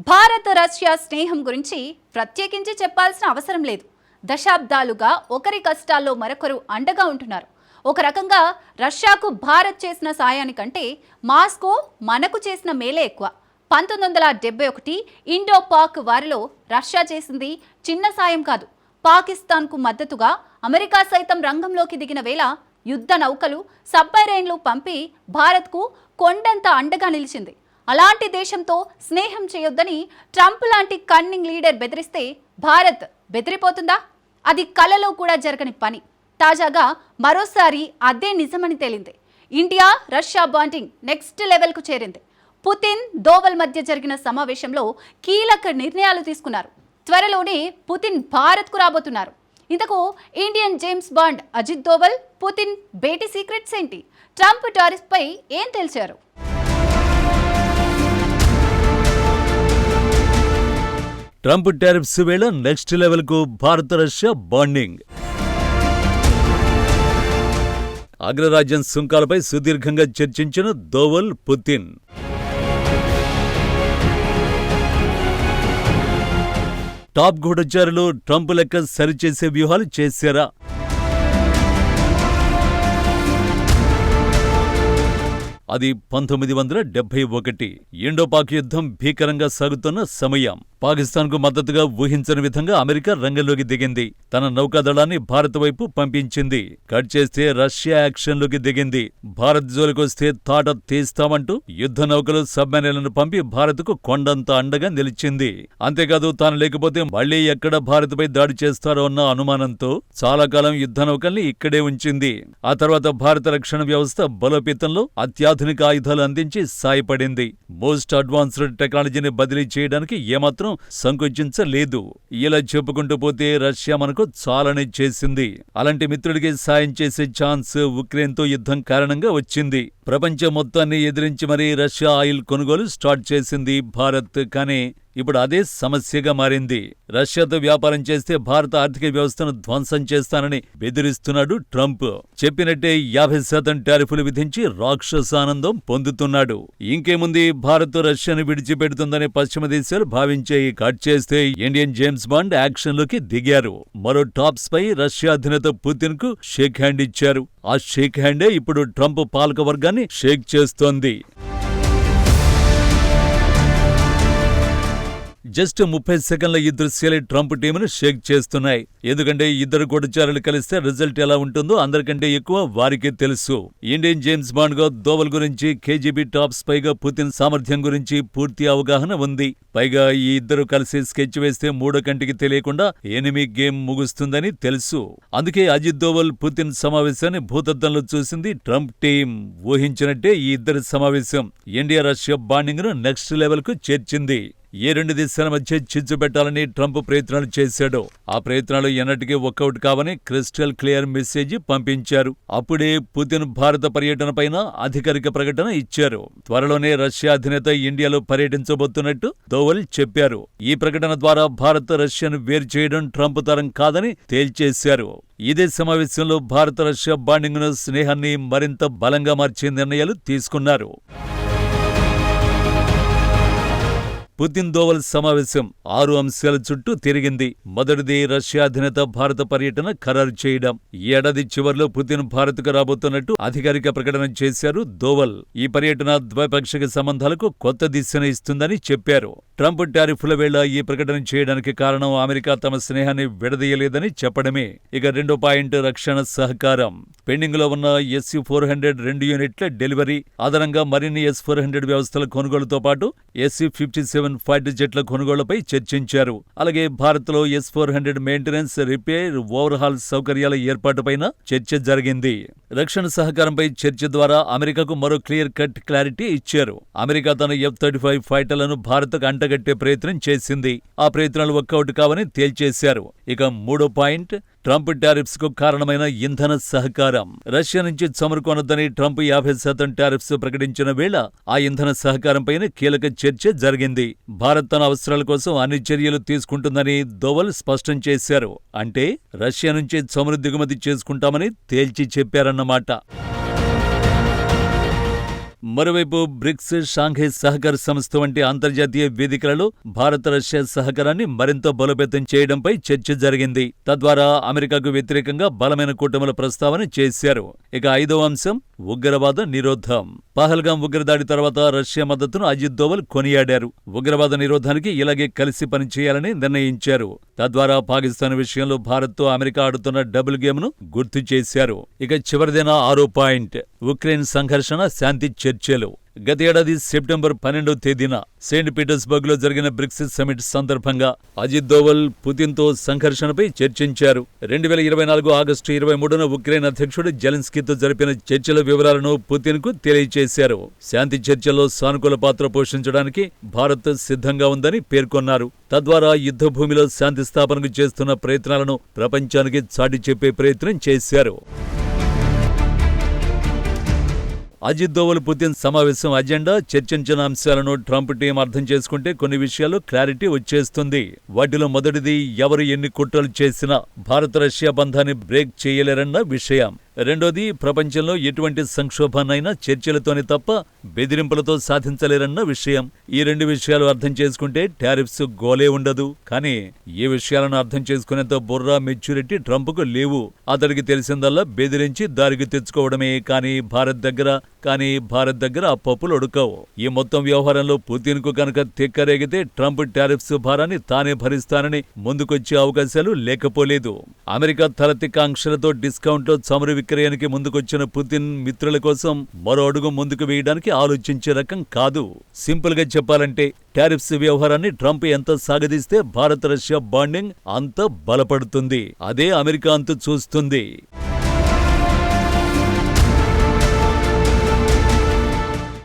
Bharat Russia స్నేహం గురించి ప్రత్యేకించి చెప్పాల్సిన అవసరం లేదు. దశాబ్దాలుగా ఒకరి కష్టాల్లో మరొకరు అండగా ఉంటున్నారు. ఒక రకంగా రష్యాకు భారత్ చేసిన సాయానికంటే మాస్కో మనకు చేసిన మేలే ఎక్కువ. 1971 ఇండో పాక్ వారిలో రష్యా చేసింది చిన్న సాయం కాదు. పాకిస్తాన్కు మద్దతుగా అమెరికా సైతం రంగంలోకి దిగిన వేళ యుద్ధ నౌకలు, సబ్మెరైన్లు పంపి భారత్కు కొండంత అండగా నిలిచింది. అలాంటి దేశంతో స్నేహం చేయొద్దని ట్రంప్ లాంటి కన్నింగ్ లీడర్ బెదిరిస్తే భారత్ బెదిరిపోతుందా? అది కలలో కూడా జరగని పని. తాజాగా మరోసారి అదే నిజమని తేలింది. ఇండియా రష్యా బాండింగ్ నెక్స్ట్ లెవెల్కు చేరింది. పుతిన్, దోవల్ మధ్య జరిగిన సమావేశంలో కీలక నిర్ణయాలు తీసుకున్నారు. త్వరలోనే పుతిన్ భారత్కు రాబోతున్నారు. ఇంతకు Indian James Bond Ajit Doval, Putin భేటీ సీక్రెట్స్ ఏంటి? ట్రంప్ టారిఫ్పై ఏం తెలిచారు? ట్రంప్ టారిఫ్స్ వేళ నెక్స్ట్ లెవెల్కు భారత రష్యా బాండింగ్. అగ్రరాజ్యం సుంకాలపై సుదీర్ఘంగా చర్చించిన దోవల్, పుతిన్. టాప్ గూఢచారులు ట్రంప్ లెక్క సరిచేసే వ్యూహాలు చేశారా? అది 1971 ఇండోపాక్ యుద్ధం భీకరంగా సాగుతున్న సమయం. పాకిస్తాన్కు మద్దతుగా ఊహించని విధంగా అమెరికా రంగంలోకి దిగింది. తన నౌకాదళాన్ని భారత్ వైపు పంపించింది. కట్ చేస్తే రష్యా యాక్షన్లోకి దిగింది. భారత్ జోలికొస్తే తాట తీస్తామంటూ యుద్ధ నౌకలు, సబ్మెరైన్లను పంపి భారత్కు కొండంత అండగా నిలిచింది. అంతేకాదు, తాను లేకపోతే మళ్లీ ఎక్కడ భారత్పై దాడి చేస్తారో అన్న అనుమానంతో చాలా కాలం యుద్ధ నౌకల్ని ఇక్కడే ఉంచింది. ఆ తర్వాత భారత రక్షణ వ్యవస్థ బలోపేతంలో అత్యాధునిక ఆయుధాలు అందించి సాయపడింది. మోస్ట్ అడ్వాన్స్డ్ టెక్నాలజీని బదిలీ చేయడానికి ఏమాత్రం సంకోచించలేదు. ఇలా చెప్పుకుంటూ పోతే రష్యా మనకు చాలానే చేసింది. అలాంటి మిత్రుడికి సాయం చేసే ఛాన్స్ ఉక్రెయిన్తో యుద్ధం కారణంగా వచ్చింది. ప్రపంచం మొత్తాన్ని ఎదిరించి మరీ రష్యా ఆయిల్ కొనుగోలు స్టార్ట్ చేసింది భారత్. కానీ ఇప్పుడు అదే సమస్యగా మారింది. రష్యాతో వ్యాపారం చేస్తే భారత ఆర్థిక వ్యవస్థను ధ్వంసం చేస్తానని బెదిరిస్తున్నాడు ట్రంప్. చెప్పినట్టే 50% టారిఫ్లు విధించి రాక్షసానందం పొందుతున్నాడు. ఇంకేముంది, భారత్ రష్యాను విడిచిపెడుతుందని పశ్చిమ దేశాలు భావించాయి. కట్ చేస్తే ఇండియన్ జేమ్స్ బాండ్ యాక్షన్లోకి దిగారు. మరో టాప్స్ పై రష్యా అధినేత పుతిన్ కు షేక్ హ్యాండ్ ఇచ్చారు. ఆ షేక్ హ్యాండే ఇప్పుడు ట్రంప్ పాలక వర్గాన్ని షేక్ చేస్తోంది. జస్ట్ 30 సెకండ్ల ఈ దృశ్యాలే ట్రంప్ టీంను షేక్ చేస్తున్నాయి. ఎందుకంటే ఇద్దరు గూఢచారులు కలిస్తే రిజల్ట్ ఎలా ఉంటుందో అందరికంటే ఎక్కువ వారికే తెలుసు. ఇండియన్ జేమ్స్ బాండ్ గా దోవల్ గురించి, కేజీబీ టాప్స్ పైగా పుతిన్ సామర్థ్యం గురించి పూర్తి అవగాహన ఉంది. పైగా ఈ ఇద్దరు కలిసి స్కెచ్ వేస్తే మూడో కంటికి తెలియకుండా ఎనిమి గేమ్ ముగుస్తుందని తెలుసు. అందుకే అజిత్ దోవల్, పుతిన్ సమావేశాన్ని భూతద్దంలో చూసింది ట్రంప్ టీం. ఊహించినట్టే ఈ ఇద్దరి సమావేశం ఇండియా రష్యా బాండింగ్ ను నెక్స్ట్ లెవెల్ కు చేర్చింది. ఏ రెండు దేశాల మధ్య చిచ్చు పెట్టాలని ట్రంప్ ప్రయత్నాలు చేశాడు. ఆ ప్రయత్నాలు ఎన్నటికీ వర్కౌట్ కావని క్రిస్టల్ క్లియర్ మెసేజ్ పంపించారు. అప్పుడే పుతిన్ భారత పర్యటనపైన అధికారిక ప్రకటన ఇచ్చారు. త్వరలోనే రష్యా అధినేత ఇండియాలో పర్యటించబోతున్నట్టు దోవల్ చెప్పారు. ఈ ప్రకటన ద్వారా భారత్ రష్యాను వేరు చేయడం ట్రంప్ తరం కాదని తేల్చేశారు. ఇదే సమావేశంలో భారత రష్యా బాండింగ్ ను, స్నేహాన్ని మరింత బలంగా మార్చే నిర్ణయాలు తీసుకున్నారు. పుతిన్ దోవల్ సమావేశం 6 అంశాల చుట్టూ తిరిగింది. మొదటిది రష్యా అధినేత భారత పర్యటన ఖరారు చేయడం. ఈ ఏడాది చివరిలో పుతిన్ భారత్కు రాబోతున్నట్టు అధికారిక ప్రకటన చేశారు దోవల్. ఈ పర్యటన ద్వైపాక్షిక సంబంధాలకు కొత్త దిశను ఇస్తుందని చెప్పారు. ట్రంప్ టారిఫ్ల వేళ ఈ ప్రకటన చేయడానికి కారణం అమెరికా తమ స్నేహాన్ని విడదీయలేదని చెప్పడమే. ఇక రెండో పాయింట్ రక్షణ సహకారం. పెండింగ్ లో ఉన్న SU-400 2 యూనిట్ల డెలివరీ, అదనంగా మరిన్ని S-400 వ్యవస్థల కొనుగోలుతో పాటు SU-57 ఫైటర్ జెట్ల కొనుగోళ్లపై చర్చించారు. అలాగే భారత్లో S-400 మెయింటెనెన్స్, రిపేర్, ఓవర్హాల్ సౌకర్యాల ఏర్పాటుపైన చర్చ జరిగింది. రక్షణ సహకారంపై చర్చ ద్వారా అమెరికాకు మరో క్లియర్ కట్ క్లారిటీ ఇచ్చారు. అమెరికా తన F-35 ఫైటర్లను భారత్కు అంటగట్టే ప్రయత్నం చేసింది. ఆ ప్రయత్నాలు వర్కౌట్ కావని తేల్చేశారు. ఇక మూడో పాయింట్ ట్రంప్ టారిఫ్స్ కు కారణమైన ఇంధన సహకారం. రష్యా నుంచి చమురు కొనొద్దని ట్రంప్ 50% టారిఫ్స్ ప్రకటించిన వేళ ఆ ఇంధన సహకారంపైన కీలక చర్చ జరిగింది. భారత్ తన అవసరాల కోసం అన్ని చర్యలు తీసుకుంటుందని దోవల్ స్పష్టం చేశారు. అంటే రష్యా నుంచి చమురు దిగుమతి చేసుకుంటామని తేల్చి చెప్పారన్నమాట. మరోవైపు బ్రిక్స్, షాంఘై సహకార సంస్థ వంటి అంతర్జాతీయ వేదికలలో భారత-రష్యా సహకారాన్ని మరింత బలోపేతం చేయడంపై చర్చ జరిగింది. తద్వారా అమెరికాకు వ్యతిరేకంగా బలమైన కూటముల ప్రస్తావన చేశారు. ఇక 5వ అంశం ఉగ్రవాద నిరోధం. పహల్గాం ఉగ్రదాడి తర్వాత రష్యా మద్దతును అజిత్ దోవల్ కొనియాడారు. ఉగ్రవాద నిరోధానికి ఇలాగే కలిసి పనిచేయాలని నిర్ణయించారు. తద్వారా పాకిస్తాన్ విషయంలో భారత్తో అమెరికా ఆడుతున్న డబుల్ గేమ్ను గుర్తు చేశారు. ఇక చివరిదైన 6వ పాయింట్ ఉక్రెయిన్ సంఘర్షణ, శాంతి చర్చలు. గతేడాది సెప్టెంబర్ 12వ తేదీన సెయింట్ పీటర్స్బర్గ్ లో జరిగిన బ్రిక్స్ సమిట్ సందర్భంగా అజిత్ దోవల్ పుతిన్తో సంఘర్షణపై చర్చించారు. 2024 ఆగస్టు 23న ఉక్రెయిన్ అధ్యక్షుడు జెలెన్స్కీతో జరిపిన చర్చల వివరాలను పుతిన్కు తెలియజేశారు. శాంతి చర్చల్లో సానుకూల పాత్ర పోషించడానికి భారత్ సిద్ధంగా ఉందని పేర్కొన్నారు. తద్వారా యుద్ధభూమిలో శాంతి స్థాపనకు చేస్తున్న ప్రయత్నాలను ప్రపంచానికి చాటి చెప్పే ప్రయత్నం చేశారు. అజిత్ దోవల్ పుతిన్ సమావేశం అజెండా, చర్చించిన అంశాలను ట్రంప్ టీం అర్థం చేసుకుంటే కొన్ని విషయాల్లో క్లారిటీ వచ్చేస్తుంది. వాటిలో మొదటిది, ఎవరు ఎన్ని కుట్రలు చేసినా భారత-రష్యా బంధాన్ని బ్రేక్ చేయలేరన్న విషయం. రెండోది, ప్రపంచంలో ఎటువంటి సంక్షోభాన్నైనా చర్చలతోనే తప్ప బెదిరింపులతో సాధించలేరన్న విషయం. ఈ 2 విషయాలు అర్థం చేసుకుంటే టారిఫ్స్ గోలే ఉండదు. కానీ ఈ విషయాలను అర్థం చేసుకునేంత బుర్రా, మెచ్యూరిటీ ట్రంప్కు లేవు. అతడికి తెలిసిందల్లా బెదిరించి దారికి తెచ్చుకోవడమే. కానీ భారత్ దగ్గర ఆ పప్పులు ఉడకవు. ఈ మొత్తం వ్యవహారంలో పుతిన్కు కనుక తిక్కరేగితే ట్రంప్ టారిఫ్స్ భారాన్ని తానే భరిస్తానని ముందుకొచ్చే అవకాశాలు లేకపోలేదు. అమెరికా తలతిక్క ఆంక్షలతో డిస్కౌంట్లో చమురు విక్రయానికి ముందుకొచ్చిన పుతిన్ మిత్రుల కోసం మరో అడుగు ముందుకు వేయడానికి ఆలోచించే రకం కాదు. సింపుల్ గా చెప్పాలంటే టారిఫ్స్ వ్యవహారాన్ని ట్రంప్ ఎంత సాగదీస్తే భారత-రష్యా బాండింగ్ అంత బలపడుతుంది. అదే అమెరికా అంతు చూస్తుంది.